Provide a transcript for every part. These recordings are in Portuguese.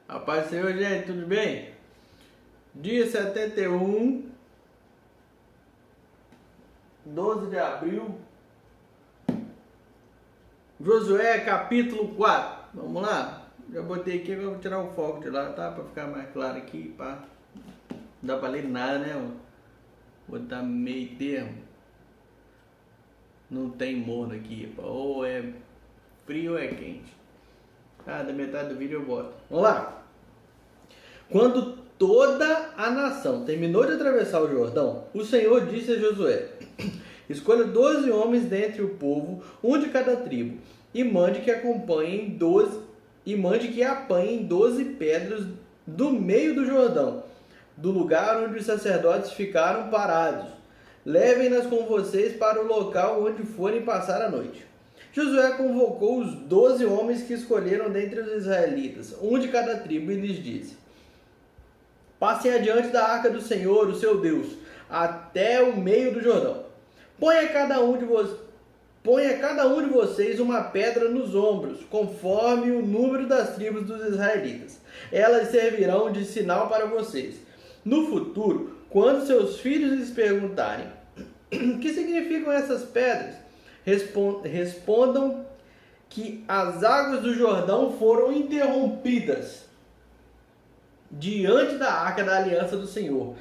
A paz do Senhor, gente, tudo bem? Dia 71, 12 de abril, Josué capítulo 4. Vamos lá? Já botei aqui, agora vou tirar o foco de lá, tá? Pra ficar mais claro aqui, pá. Não dá pra ler nada, né? Vou botar meio termo. Não tem morno aqui, pá. Ou é frio ou é quente. Ah, da metade do vídeo eu boto. Vamos lá! Quando toda a nação terminou de atravessar o Jordão, o Senhor disse a Josué: escolha 12 homens dentre o povo, um de cada tribo, e mande que apanhem 12 pedras do meio do Jordão, do lugar onde os sacerdotes ficaram parados. Levem-nas com vocês para o local onde forem passar a noite. Josué convocou os 12 homens que escolheram dentre os israelitas, um de cada tribo, e lhes disse: passem adiante da arca do Senhor, o seu Deus, até o meio do Jordão. Ponha cada um de vocês uma pedra nos ombros, conforme o número das tribos dos israelitas. Elas servirão de sinal para vocês. No futuro, quando seus filhos lhes perguntarem: o que significam essas pedras? Respondam que as águas do Jordão foram interrompidas diante da arca da aliança do Senhor.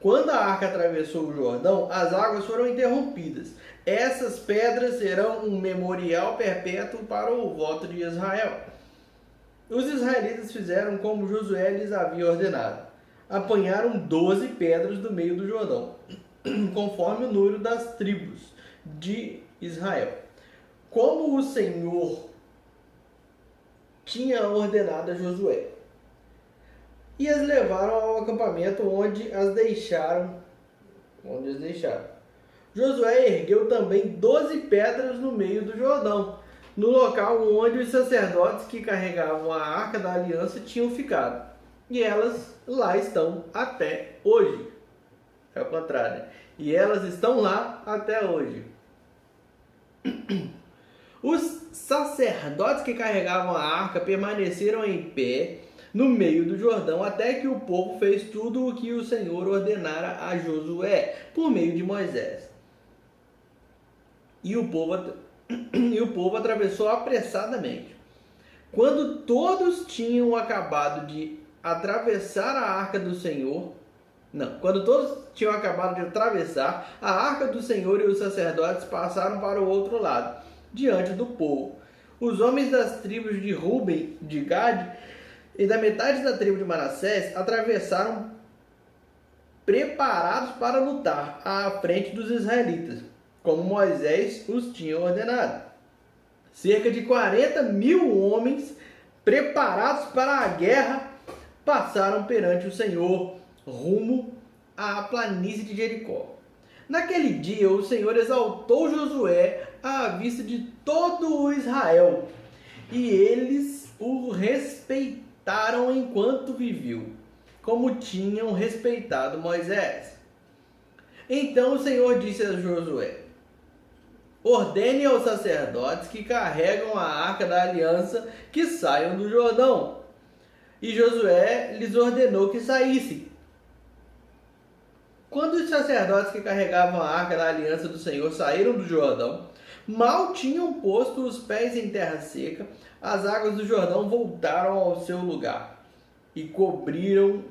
Quando a arca atravessou o Jordão, as águas foram interrompidas. Essas pedras serão um memorial perpétuo para o voto de Israel. Os israelitas fizeram como Josué lhes havia ordenado. Apanharam 12 pedras do meio do Jordão, conforme o número das tribos de Israel, como o Senhor tinha ordenado a Josué. E as levaram ao acampamento onde as deixaram. Josué ergueu também 12 pedras no meio do Jordão, no local onde os sacerdotes que carregavam a arca da aliança tinham ficado. E elas lá estão até hoje. É o contrário, né? E elas estão lá até hoje. Os sacerdotes que carregavam a arca permaneceram em pé no meio do Jordão, até que o povo fez tudo o que o Senhor ordenara a Josué, por meio de Moisés. E o povo atravessou apressadamente. Quando todos tinham acabado de atravessar a arca do Senhor, quando todos tinham acabado de atravessar, a arca do Senhor e os sacerdotes passaram para o outro lado, diante do povo. Os homens das tribos de Ruben, de Gade e da metade da tribo de Manassés atravessaram preparados para lutar à frente dos israelitas, como Moisés os tinha ordenado. Cerca de 40.000 homens preparados para a guerra passaram perante o Senhor rumo à planície de Jericó. Naquele dia o Senhor exaltou Josué à vista de todo o Israel, e eles o respeitaram enquanto viveu, como tinham respeitado Moisés. Então o Senhor disse a Josué: ordene aos sacerdotes que carregam a arca da aliança que saiam do Jordão. E Josué lhes ordenou que saíssem. Quando os sacerdotes que carregavam a arca da aliança do Senhor saíram do Jordão, mal tinham posto os pés em terra seca, as águas do Jordão voltaram ao seu lugar e cobriram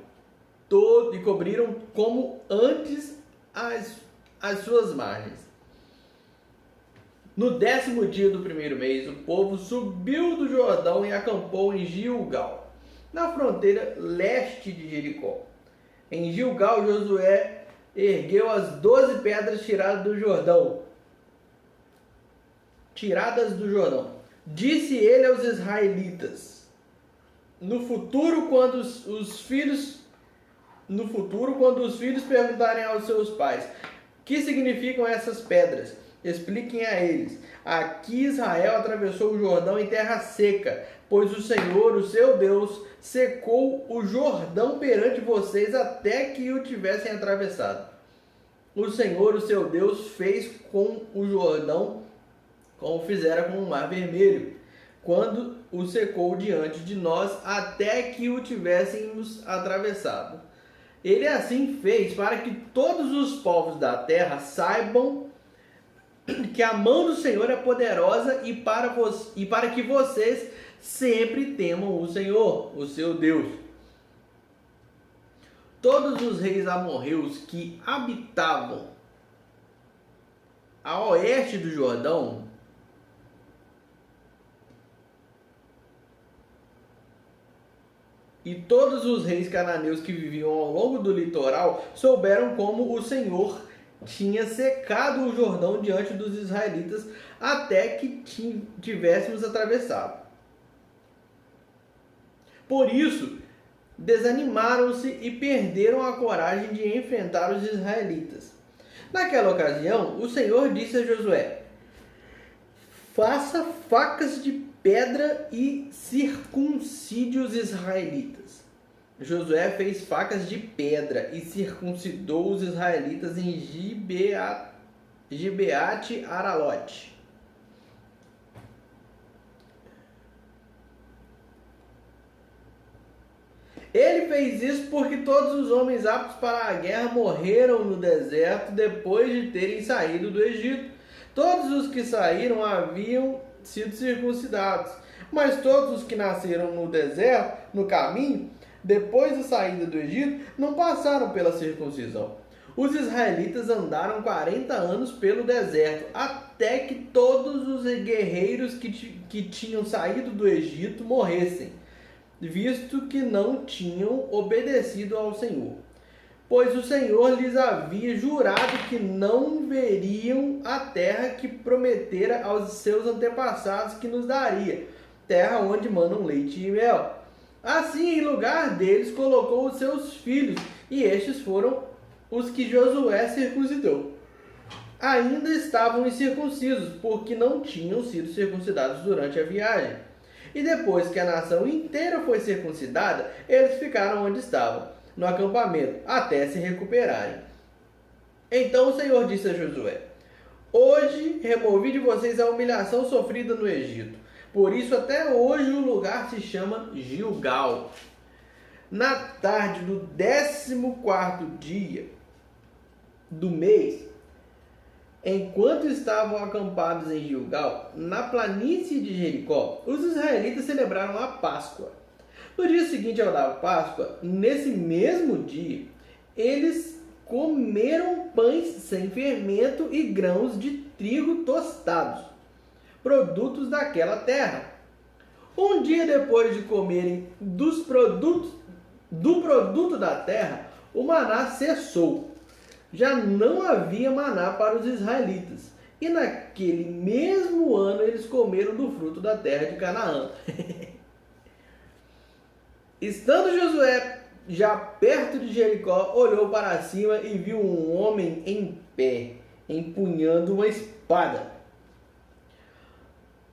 como antes as suas margens. No 10º dia do primeiro mês, o povo subiu do Jordão e acampou em Gilgal, na fronteira leste de Jericó. Em Gilgal, Josué ergueu as 12 pedras tiradas do Jordão. Disse ele aos israelitas: no futuro, quando os filhos perguntarem aos seus pais: que significam essas pedras? Expliquem a eles: aqui Israel atravessou o Jordão em terra seca, pois o Senhor, o seu Deus, secou o Jordão perante vocês até que o tivessem atravessado. O Senhor, o seu Deus, fez com o Jordão como fizera com o Mar Vermelho, quando o secou diante de nós, até que o tivéssemos atravessado. Ele assim fez para que todos os povos da terra saibam que a mão do Senhor é poderosa e para que vocês sempre temam o Senhor, o seu Deus. Todos os reis amorreus que habitavam a oeste do Jordão e todos os reis cananeus que viviam ao longo do litoral souberam como o Senhor tinha secado o Jordão diante dos israelitas até que tivéssemos atravessado. Por isso, desanimaram-se e perderam a coragem de enfrentar os israelitas. Naquela ocasião, o Senhor disse a Josué: faça facas de pedra e circuncide os israelitas. Josué fez facas de pedra e circuncidou os israelitas em Gibeate Aralote. Ele fez isso porque todos os homens aptos para a guerra morreram no deserto depois de terem saído do Egito. Todos os que saíram haviam sido circuncidados, mas todos os que nasceram no deserto, no caminho, depois da saída do Egito, não passaram pela circuncisão. Os israelitas andaram 40 anos pelo deserto, até que todos os guerreiros que tinham saído do Egito morressem, visto que não tinham obedecido ao Senhor. Pois o Senhor lhes havia jurado que não veriam a terra que prometera aos seus antepassados que nos daria, terra onde manam leite e mel. Assim, em lugar deles, colocou os seus filhos, e estes foram os que Josué circuncidou. Ainda estavam incircuncisos, porque não tinham sido circuncidados durante a viagem. E depois que a nação inteira foi circuncidada, eles ficaram onde estavam, no acampamento, até se recuperarem. Então o Senhor disse a Josué: hoje removi de vocês a humilhação sofrida no Egito. Por isso até hoje o lugar se chama Gilgal. Na tarde do 14º dia do mês, enquanto estavam acampados em Gilgal, na planície de Jericó, os israelitas celebraram a Páscoa. No dia seguinte ao da Páscoa, nesse mesmo dia, eles comeram pães sem fermento e grãos de trigo tostados, produtos daquela terra. Um dia depois de comerem do produto da terra, o maná cessou. Já não havia maná para os israelitas. E naquele mesmo ano eles comeram do fruto da terra de Canaã. Estando Josué já perto de Jericó, olhou para cima e viu um homem em pé, empunhando uma espada.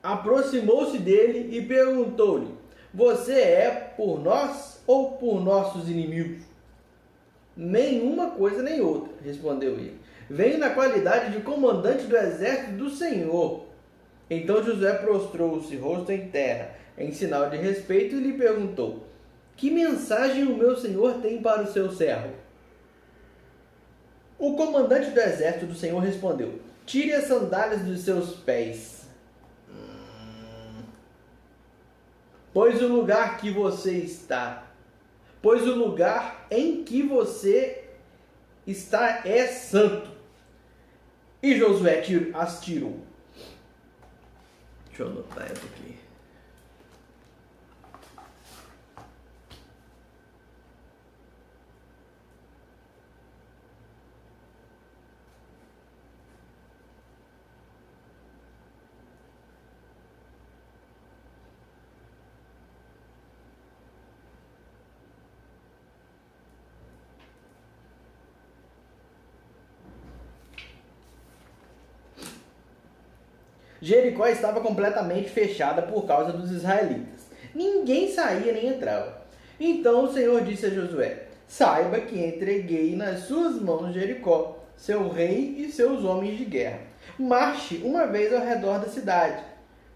Aproximou-se dele e perguntou-lhe: você é por nós ou por nossos inimigos? Nenhuma coisa nem outra, respondeu ele. Venho na qualidade de comandante do exército do Senhor. Então Josué prostrou-se, rosto em terra, em sinal de respeito, e lhe perguntou: que mensagem o meu senhor tem para o seu servo? O comandante do exército do Senhor respondeu: tire as sandálias dos seus pés, pois o lugar em que você está é santo. E Josué as tirou. Deixa eu anotar isso aqui. Jericó estava completamente fechada por causa dos israelitas. Ninguém saía nem entrava. Então o Senhor disse a Josué: saiba que entreguei nas suas mãos Jericó, seu rei e seus homens de guerra. Marche uma vez ao redor da cidade.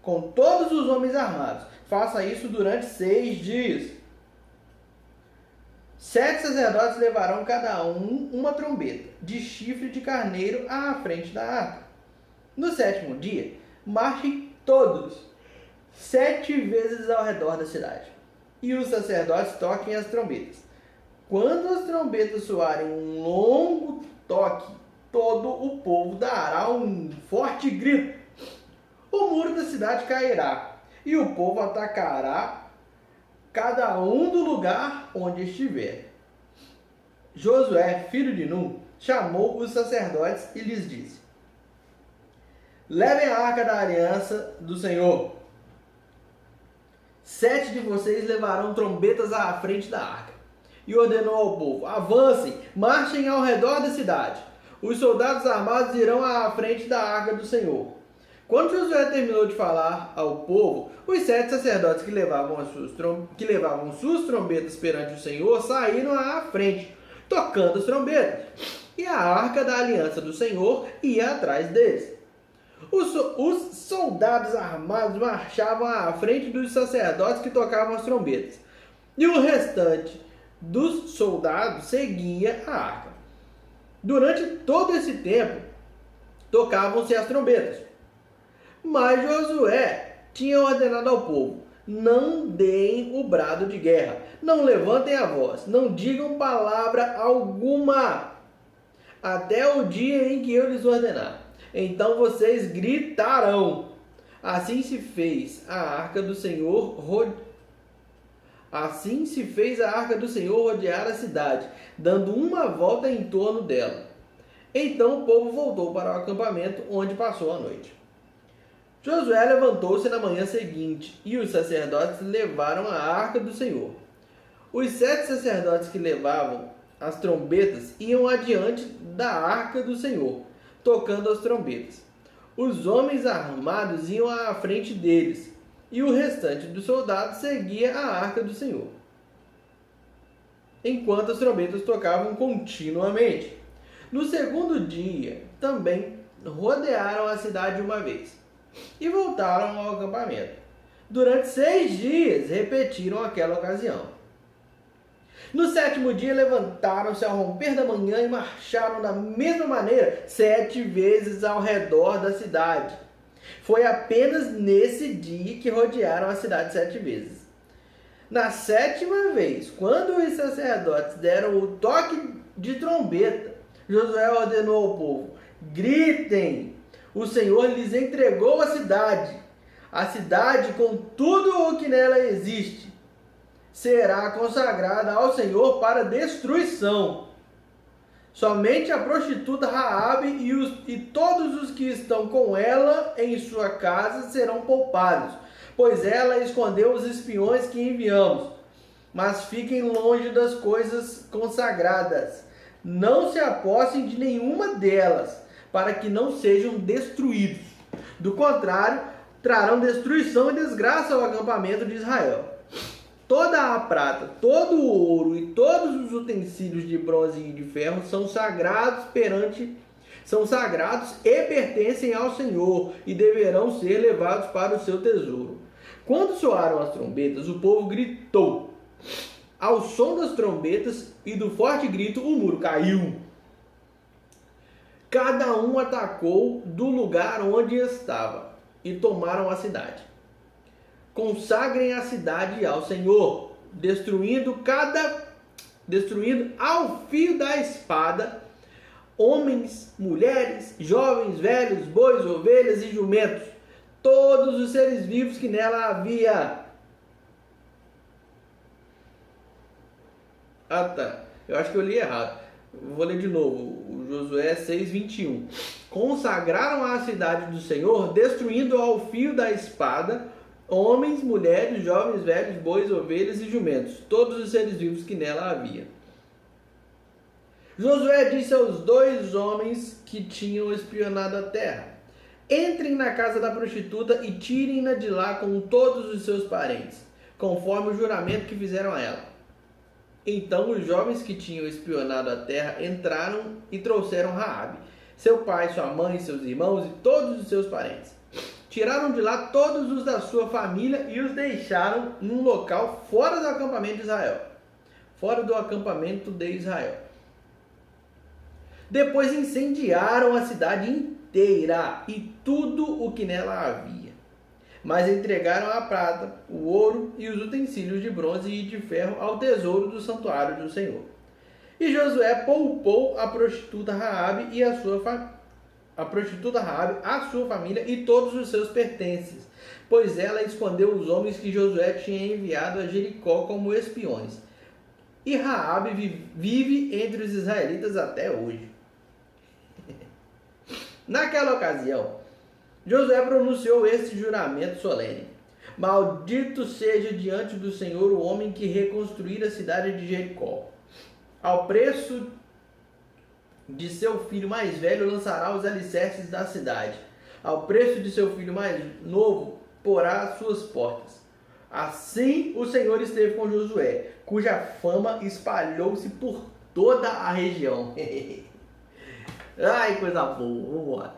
com todos os homens armados. Faça isso durante 6 dias. 7 sacerdotes levarão cada um uma trombeta de chifre de carneiro à frente da arca. No 7º dia, marchem todos 7 vezes ao redor da cidade. E os sacerdotes toquem as trombetas. Quando as trombetas soarem um longo toque, todo o povo dará um forte grito. O muro da cidade cairá, e o povo atacará cada um do lugar onde estiver. Josué, filho de Nun, chamou os sacerdotes e lhes disse: levem a arca da aliança do Senhor. 7 de vocês levarão trombetas à frente da arca. E ordenou ao povo: avancem, marchem ao redor da cidade. Os soldados armados irão à frente da arca do Senhor. Quando Josué terminou de falar ao povo, os 7 sacerdotes que levavam suas trombetas perante o Senhor saíram à frente, tocando as trombetas. E a arca da aliança do Senhor ia atrás deles. Os soldados armados marchavam à frente dos sacerdotes que tocavam as trombetas. E o restante dos soldados seguia a arca. Durante todo esse tempo, tocavam-se as trombetas. Mas Josué tinha ordenado ao povo: não deem o brado de guerra, não levantem a voz, não digam palavra alguma, até o dia em que eu lhes ordenar. Então vocês gritarão. Assim se fez a arca do Senhor rodear a cidade, dando uma volta em torno dela. Então o povo voltou para o acampamento, onde passou a noite. Josué levantou-se na manhã seguinte, e os sacerdotes levaram a arca do Senhor. Os 7 sacerdotes que levavam as trombetas iam adiante da arca do Senhor, tocando as trombetas. Os homens armados iam à frente deles, e o restante dos soldados seguia a arca do Senhor, enquanto as trombetas tocavam continuamente. No 2º dia, também rodearam a cidade uma vez, e voltaram ao acampamento. Durante 6 dias, repetiram aquela ocasião. No 7º dia, levantaram-se ao romper da manhã e marcharam da mesma maneira 7 vezes ao redor da cidade. Foi apenas nesse dia que rodearam a cidade 7 vezes. Na 7ª vez, quando os sacerdotes deram o toque de trombeta, Josué ordenou ao povo: gritem! O Senhor lhes entregou a cidade com tudo o que nela existe. Será consagrada ao Senhor para destruição. Somente a prostituta Raabe e todos os que estão com ela em sua casa serão poupados, pois ela escondeu os espiões que enviamos. Mas fiquem longe das coisas consagradas. Não se apossem de nenhuma delas, para que não sejam destruídos. Do contrário, trarão destruição e desgraça ao acampamento de Israel. Toda a prata, todo o ouro e todos os utensílios de bronze e de ferro são sagrados e pertencem ao Senhor e deverão ser levados para o seu tesouro. Quando soaram as trombetas, o povo gritou. Ao som das trombetas e do forte grito, o muro caiu. Cada um atacou do lugar onde estava e tomaram a cidade. Consagrem a cidade ao Senhor, destruindo ao fio da espada homens, mulheres, jovens, velhos, bois, ovelhas e jumentos, todos os seres vivos que nela havia. Eu acho que eu li errado. Vou ler de novo. Josué 6:21. Consagraram a cidade do Senhor, destruindo ao fio da espada homens, mulheres, jovens, velhos, bois, ovelhas e jumentos, todos os seres vivos que nela havia. Josué disse aos 2 homens que tinham espionado a terra: entrem na casa da prostituta e tirem-na de lá com todos os seus parentes, conforme o juramento que fizeram a ela. Então os jovens que tinham espionado a terra entraram e trouxeram Raabe, seu pai, sua mãe, seus irmãos e todos os seus parentes. Tiraram de lá todos os da sua família e os deixaram num local fora do acampamento de Israel. Fora do acampamento de Israel. Depois incendiaram a cidade inteira e tudo o que nela havia. Mas entregaram a prata, o ouro e os utensílios de bronze e de ferro ao tesouro do santuário do Senhor. E Josué poupou a prostituta Raabe e a sua família e todos os seus pertences, pois ela escondeu os homens que Josué tinha enviado a Jericó como espiões. E Raabe vive entre os israelitas até hoje. Naquela ocasião, Josué pronunciou este juramento solene: Maldito seja diante do Senhor o homem que reconstruir a cidade de Jericó. Ao preço de seu filho mais velho lançará os alicerces da cidade. Ao preço de seu filho mais novo porá as suas portas. Assim o Senhor esteve com Josué, cuja fama espalhou-se por toda a região. Ai, coisa boa, vamos embora.